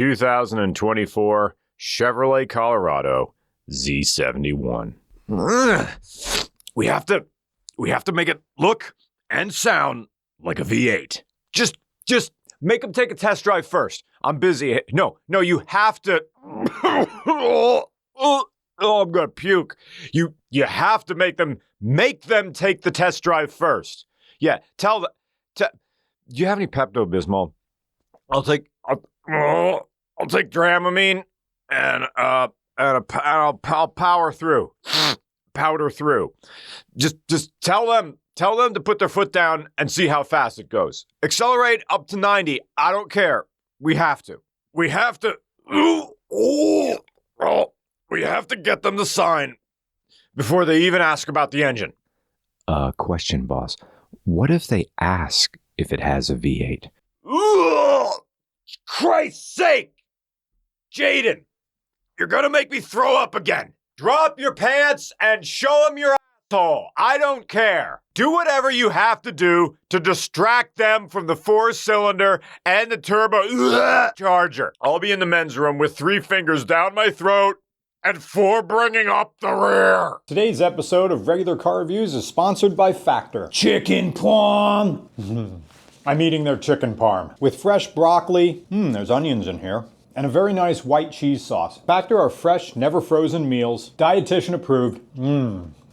2024 Chevrolet Colorado Z71. We have to make it look and sound like a V8. Just make them take a test drive first. I'm busy. No, you have to. I'm gonna puke. You have to make them take the test drive first. Yeah, do you have any Pepto-Bismol? I'll take Dramamine and I'll powder through. Just tell them to put their foot down and see how fast it goes. Accelerate up to 90. I don't care. We have to get them to sign before they even ask about the engine. Question, boss. What if they ask if it has a V8? Christ's sake! Jaden, you're gonna make me throw up again. Drop your pants and show them your asshole. I don't care. Do whatever you have to do to distract them from the 4-cylinder and the turbo charger. I'll be in the men's room with 3 fingers down my throat and 4 bringing up the rear. Today's episode of Regular Car Reviews is sponsored by Factor. Chicken parm! I'm eating their chicken parm. With fresh broccoli, there's onions in here, and a very nice white cheese sauce. Factor are fresh, never frozen meals, dietitian approved,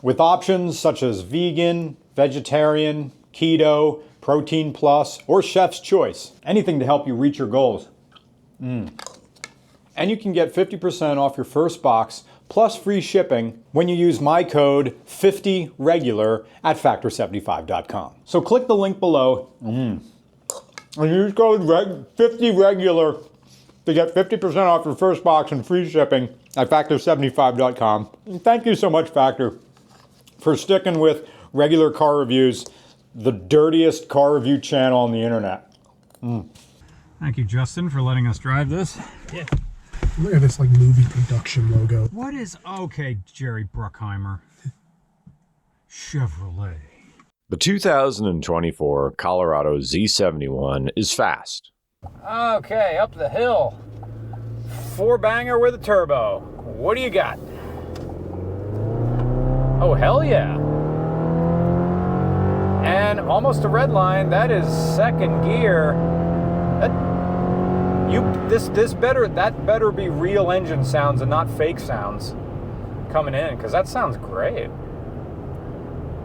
with options such as vegan, vegetarian, keto, protein plus, or chef's choice. Anything to help you reach your goals. And you can get 50% off your first box plus free shipping when you use my code 50regular at factor75.com. So click the link below and use code 50regular to get 50% off your first box and free shipping at factor75.com. And thank you so much, Factor, for sticking with Regular Car Reviews, the dirtiest car review channel on the internet. Thank you, Justin, for letting us drive this. Yeah. Look at this like movie production logo. What is okay, Jerry Bruckheimer? Chevrolet. The 2024 Colorado Z71 is fast. Okay, up the hill. 4-banger with a turbo. What do you got? Oh, hell yeah. And almost a red line. That is second gear. That better be real engine sounds and not fake sounds coming in, because that sounds great.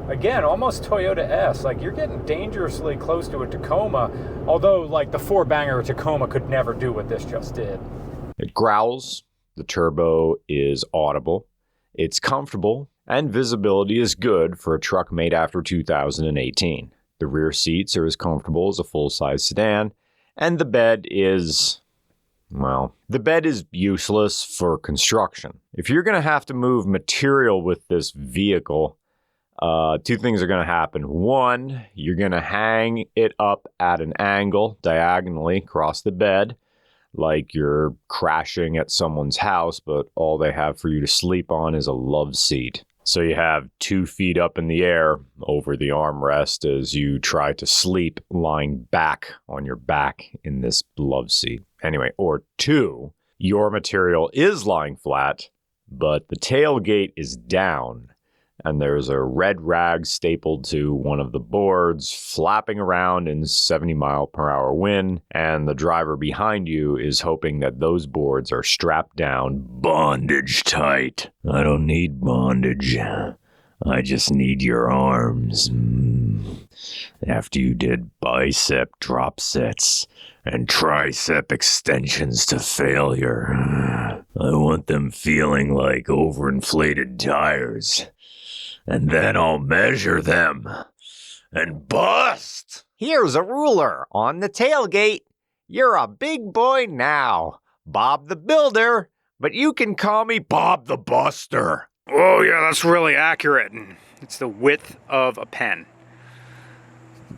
Again, almost Toyota S. Like, you're getting dangerously close to a Tacoma, although like the 4-banger Tacoma could never do what this just did. It growls, the turbo is audible, it's comfortable, and visibility is good for a truck made after 2018. The rear seats are as comfortable as a full-size sedan, and the bed is useless for construction. If you're going to have to move material with this vehicle, 2 things are going to happen. 1, you're going to hang it up at an angle diagonally across the bed, like you're crashing at someone's house, but all they have for you to sleep on is a love seat. So you have 2 feet up in the air over the armrest as you try to sleep lying back on your back in this love seat. Anyway, or 2, your material is lying flat, but the tailgate is down, and there's a red rag stapled to one of the boards, flapping around in 70-mile-per-hour wind, and the driver behind you is hoping that those boards are strapped down bondage tight. I don't need bondage. I just need your arms. After you did bicep drop sets and tricep extensions to failure, I want them feeling like overinflated tires. And then I'll measure them and bust. Here's a ruler on the tailgate. You're a big boy now, Bob the Builder, but you can call me Bob the Buster. Oh yeah, that's really accurate. It's the width of a pen.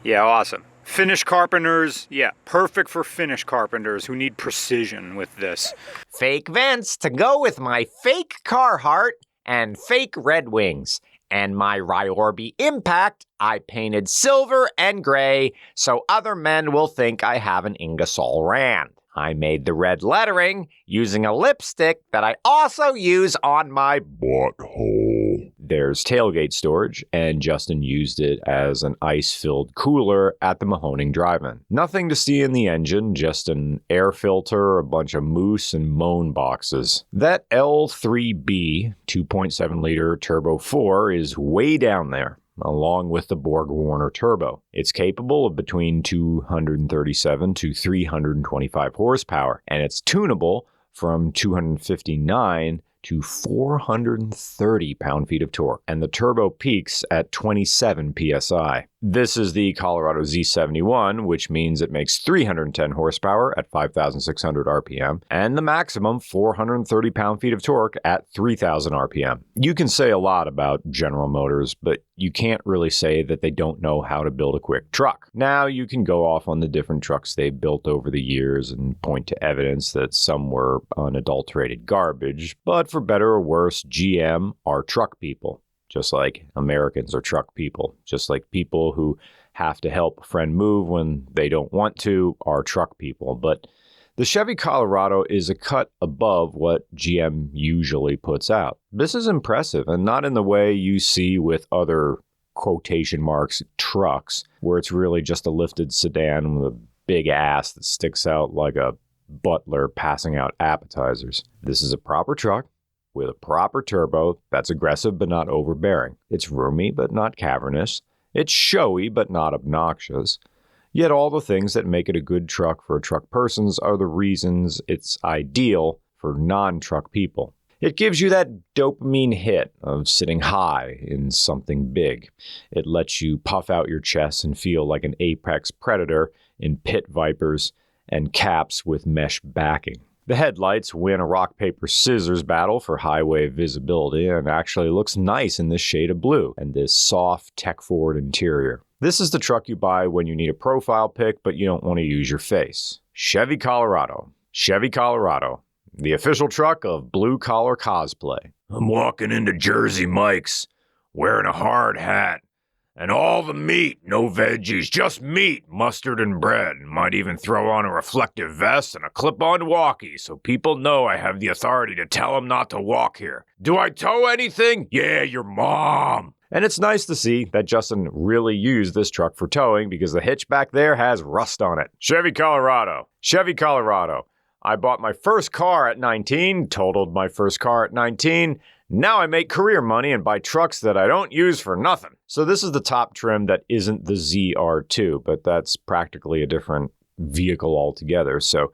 Yeah, awesome. Finish carpenters, yeah, perfect for finish carpenters who need precision with this. Fake vents to go with my fake Carhartt and fake Red Wings. And my Ryorbi Impact, I painted silver and gray so other men will think I have an Ingersoll Rand. I made the red lettering using a lipstick that I also use on my butthole. There's tailgate storage, and Justin used it as an ice-filled cooler at the Mahoning Drive-In. Nothing to see in the engine, just an air filter, a bunch of moose, and moan boxes. That L3B 2.7-liter Turbo 4 is way down there, along with the Borg-Warner Turbo. It's capable of between 237 to 325 horsepower, and it's tunable from 259 to 430 pound-feet of torque, and the turbo peaks at 27 psi. This is the Colorado Z71, which means it makes 310 horsepower at 5,600 RPM, and the maximum 430 pound-feet of torque at 3,000 RPM. You can say a lot about General Motors, but you can't really say that they don't know how to build a quick truck. Now, you can go off on the different trucks they've built over the years and point to evidence that some were unadulterated garbage, but for better or worse, GM are truck people. Just like Americans are truck people. Just like people who have to help a friend move when they don't want to are truck people. But the Chevy Colorado is a cut above what GM usually puts out. This is impressive, and not in the way you see with other quotation marks trucks, where it's really just a lifted sedan with a big ass that sticks out like a butler passing out appetizers. This is a proper truck with a proper turbo that's aggressive but not overbearing. It's roomy but not cavernous. It's showy but not obnoxious. Yet all the things that make it a good truck for truck persons are the reasons it's ideal for non-truck people. It gives you that dopamine hit of sitting high in something big. It lets you puff out your chest and feel like an apex predator in pit vipers and caps with mesh backing. The headlights win a rock, paper, scissors battle for highway visibility and actually looks nice in this shade of blue and this soft tech-forward interior. This is the truck you buy when you need a profile pic but you don't want to use your face. Chevy Colorado. Chevy Colorado. The official truck of blue-collar cosplay. I'm walking into Jersey Mike's wearing a hard hat. And all the meat, no veggies, just meat, mustard, and bread. Might even throw on a reflective vest and a clip-on walkie so people know I have the authority to tell them not to walk here. Do I tow anything? Yeah, your mom. And it's nice to see that Justin really used this truck for towing because the hitch back there has rust on it. Chevy Colorado. Chevy Colorado. I bought my first car at 19, totaled my first car at 19. Now I make career money and buy trucks that I don't use for nothing. So this is the top trim that isn't the ZR2, but that's practically a different vehicle altogether. So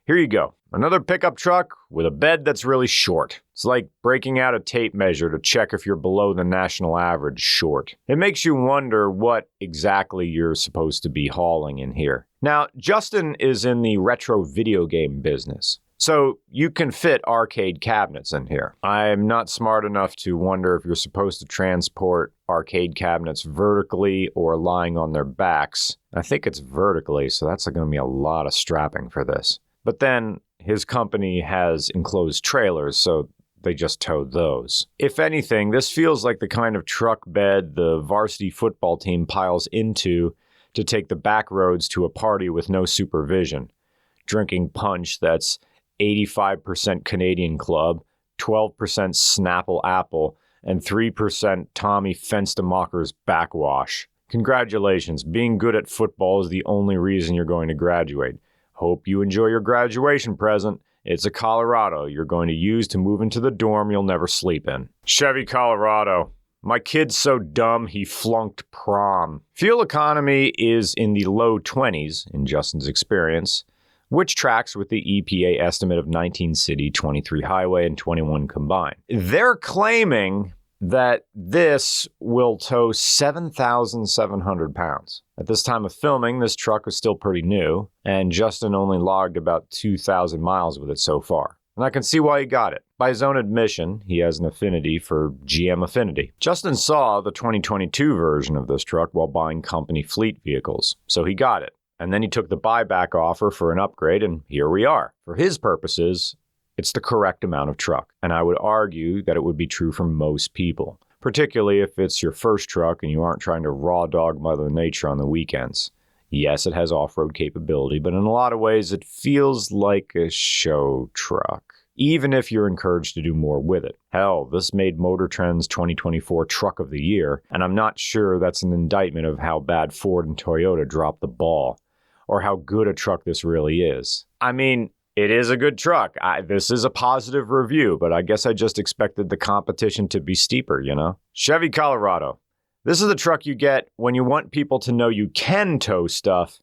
here you go. Another pickup truck with a bed that's really short. It's like breaking out a tape measure to check if you're below the national average short. It makes you wonder what exactly you're supposed to be hauling in here. Now, Justin is in the retro video game business. So you can fit arcade cabinets in here. I'm not smart enough to wonder if you're supposed to transport arcade cabinets vertically or lying on their backs. I think it's vertically, so that's going to be a lot of strapping for this. But then his company has enclosed trailers, so they just tow those. If anything, this feels like the kind of truck bed the varsity football team piles into to take the back roads to a party with no supervision, drinking punch that's 85% Canadian Club, 12% Snapple Apple, and 3% Tommy Fenstermacher's backwash. Congratulations, being good at football is the only reason you're going to graduate. Hope you enjoy your graduation present. It's a Colorado you're going to use to move into the dorm you'll never sleep in. Chevy Colorado. My kid's so dumb he flunked prom. Fuel economy is in the low 20s, in Justin's experience, which tracks with the EPA estimate of 19 city, 23 highway, and 21 combined. They're claiming that this will tow 7,700 pounds. At this time of filming, this truck was still pretty new, and Justin only logged about 2,000 miles with it so far. And I can see why he got it. By his own admission, he has an affinity for GM Affinity. Justin saw the 2022 version of this truck while buying company fleet vehicles, so he got it. And then he took the buyback offer for an upgrade, and here we are. For his purposes, it's the correct amount of truck. And I would argue that it would be true for most people, particularly if it's your first truck and you aren't trying to raw dog Mother Nature on the weekends. Yes, it has off-road capability, but in a lot of ways it feels like a show truck, even if you're encouraged to do more with it. Hell, this made MotorTrend's 2024 Truck of the Year, and I'm not sure that's an indictment of how bad Ford and Toyota dropped the ball, or how good a truck this really is. I mean, it is a good truck. This is a positive review, but I guess I just expected the competition to be steeper, you know? Chevy Colorado. This is the truck you get when you want people to know you can tow stuff,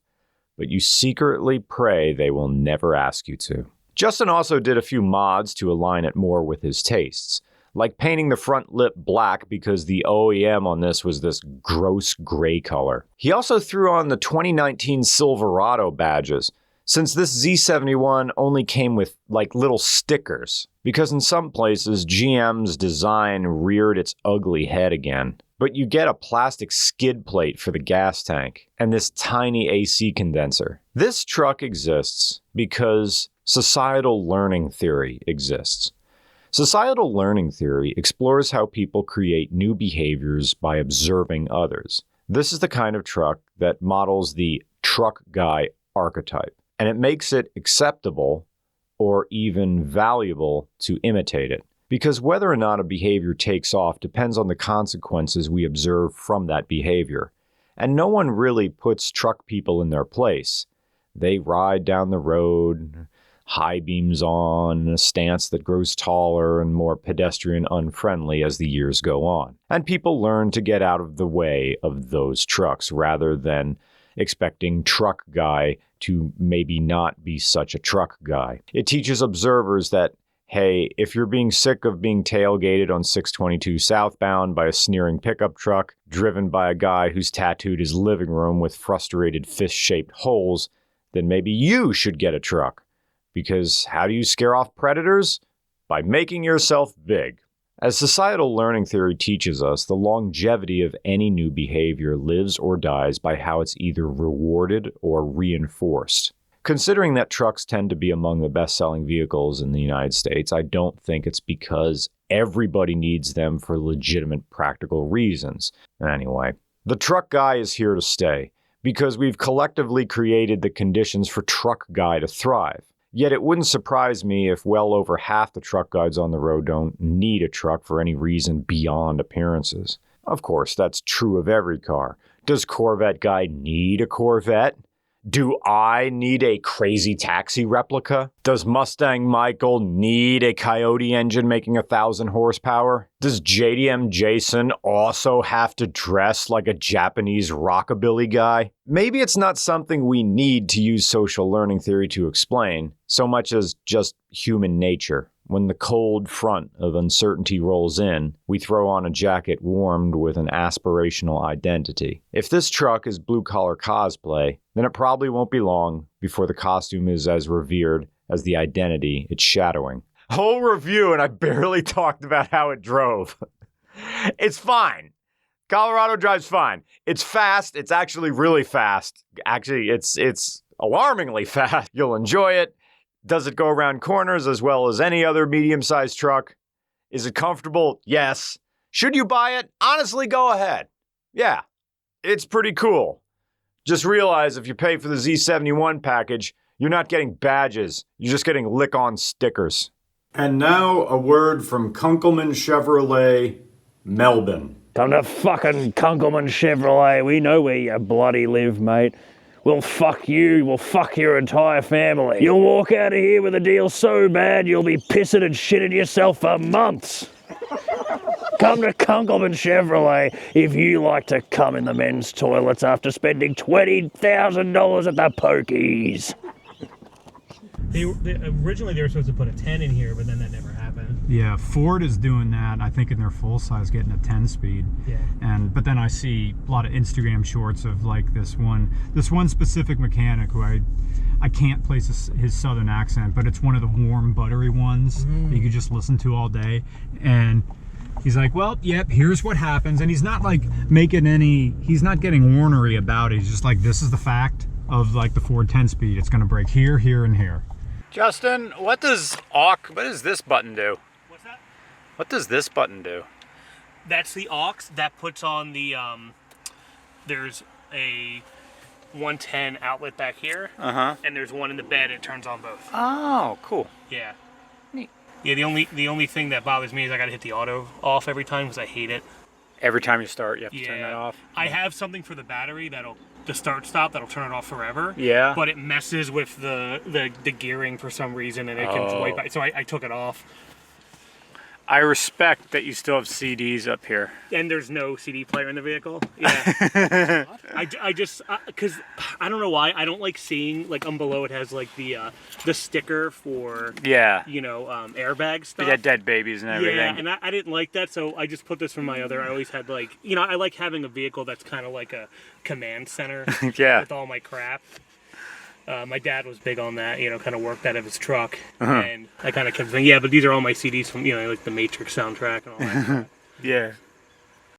but you secretly pray they will never ask you to. Justin also did a few mods to align it more with his tastes, like painting the front lip black because the OEM on this was this gross gray color. He also threw on the 2019 Silverado badges, since this Z71 only came with like little stickers, because in some places GM's design reared its ugly head again. But you get a plastic skid plate for the gas tank and this tiny AC condenser. This truck exists because societal learning theory exists. Societal learning theory explores how people create new behaviors by observing others. This is the kind of truck that models the truck guy archetype, and it makes it acceptable or even valuable to imitate it. Because whether or not a behavior takes off depends on the consequences we observe from that behavior. And no one really puts truck people in their place. They ride down the road, high beams on, a stance that grows taller and more pedestrian unfriendly as the years go on. And people learn to get out of the way of those trucks rather than expecting truck guy to maybe not be such a truck guy. It teaches observers that, hey, if you're being sick of being tailgated on 622 southbound by a sneering pickup truck driven by a guy who's tattooed his living room with frustrated fist-shaped holes, then maybe you should get a truck. Because how do you scare off predators? By making yourself big. As societal learning theory teaches us, the longevity of any new behavior lives or dies by how it's either rewarded or reinforced. Considering that trucks tend to be among the best-selling vehicles in the United States, I don't think it's because everybody needs them for legitimate practical reasons. Anyway, the truck guy is here to stay because we've collectively created the conditions for truck guy to thrive. Yet it wouldn't surprise me if well over half the truck guys on the road don't need a truck for any reason beyond appearances. Of course, that's true of every car. Does Corvette guy need a Corvette? Do I need a crazy taxi replica? Does Mustang Michael need a Coyote engine making 1,000 horsepower? Does JDM Jason also have to dress like a Japanese rockabilly guy? Maybe it's not something we need to use social learning theory to explain, so much as just human nature. When the cold front of uncertainty rolls in, we throw on a jacket warmed with an aspirational identity. If this truck is blue-collar cosplay, then it probably won't be long before the costume is as revered as the identity it's shadowing. Whole review, and I barely talked about how it drove. It's fine. Colorado drives fine. It's fast. It's actually really fast. Actually, it's alarmingly fast. You'll enjoy it. Does it go around corners as well as any other medium-sized truck? Is it comfortable? Yes. Should you buy it? Honestly, go ahead. Yeah, it's pretty cool. Just realize if you pay for the Z71 package, you're not getting badges. You're just getting lick-on stickers. And now a word from Kunkelman Chevrolet, Melbourne. Come to fucking Kunkelman Chevrolet. We know where you bloody live, mate. We'll fuck you, we'll fuck your entire family. You'll walk out of here with a deal so bad you'll be pissing and shitting yourself for months. Come to Kunkelman Chevrolet if you like to come in the men's toilets after spending $20,000 at the pokies. Originally they were supposed to put a 10 in here, but then that never happened. Yeah, Ford is doing that. I think in their full size, getting a 10-speed. Yeah. But then I see a lot of Instagram shorts of like this one specific mechanic who I can't place his southern accent, but it's one of the warm, buttery ones that you could just listen to all day. And he's like, well, yep, here's what happens. And he's not like he's not getting ornery about it. He's just like, this is the fact of like the Ford 10-speed. It's going to break here, here, and here. Justin, what does this button do? What's that? What does this button do? That's the aux that puts on the, there's a 110 outlet back here, and there's one in the bed. It turns on both. Oh, cool. Yeah. Neat. Yeah. The only thing that bothers me is I gotta hit the auto off every time because I hate it. Every time you start, you have to turn that off. I have something for the battery the start stop that'll turn it off forever. Yeah. But it messes with the gearing for some reason, and it can wipe out. So I took it off. I respect that you still have CDs up here. And there's no CD player in the vehicle. Yeah. I just because I don't know why I don't like seeing like below it has like the sticker for airbag stuff. Yeah, dead babies and everything. Yeah, and I didn't like that, so I just put this from my other. I always had like I like having a vehicle that's kind of like a command center. Yeah. With all my crap. My dad was big on that, kind of worked out of his truck, and I kind of kept saying, yeah, but these are all my CDs from, like the Matrix soundtrack and all that crap. Yeah.